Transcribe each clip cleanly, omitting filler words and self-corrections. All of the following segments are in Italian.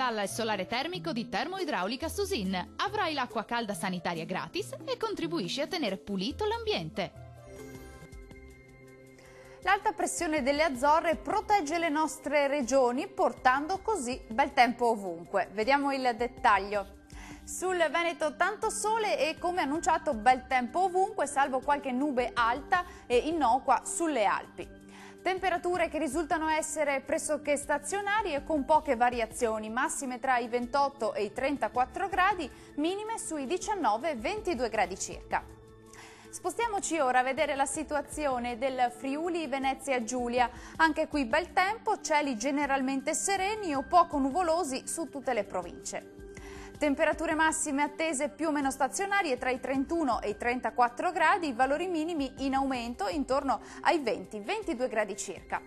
installa il solare termico di Termoidraulica Susin. Avrai l'acqua calda sanitaria gratis e contribuisci a tenere pulito l'ambiente. L'alta pressione delle Azzorre protegge le nostre regioni, portando così bel tempo ovunque. Vediamo il dettaglio. Sul Veneto tanto sole e, come annunciato, bel tempo ovunque, salvo qualche nube alta e innocua sulle Alpi. Temperature che risultano essere pressoché stazionarie con poche variazioni, massime tra i 28 e i 34 gradi, minime sui 19-22 gradi circa. Spostiamoci ora a vedere la situazione del Friuli Venezia Giulia. Anche qui bel tempo, cieli generalmente sereni o poco nuvolosi su tutte le province. Temperature massime attese più o meno stazionarie tra i 31 e i 34 gradi, valori minimi in aumento intorno ai 20-22 gradi circa.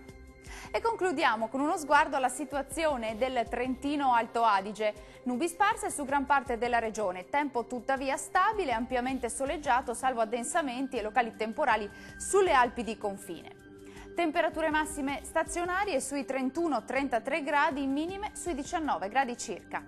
E concludiamo con uno sguardo alla situazione del Trentino Alto Adige. Nubi sparse su gran parte della regione, tempo tuttavia stabile, ampiamente soleggiato, salvo addensamenti e locali temporali sulle Alpi di confine. Temperature massime stazionarie sui 31-33 gradi, minime sui 19 gradi circa.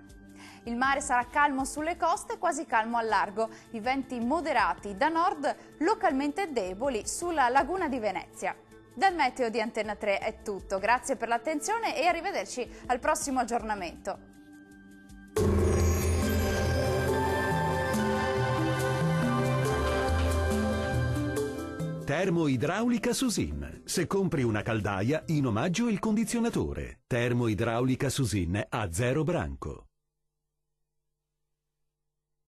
Il mare sarà calmo sulle coste, quasi calmo al largo. I venti moderati da nord, localmente deboli sulla laguna di Venezia. Dal meteo di Antenna 3 è tutto. Grazie per l'attenzione e arrivederci al prossimo aggiornamento. Termoidraulica Susin. Se compri una caldaia, in omaggio il condizionatore. Termoidraulica Susin a 0 branco.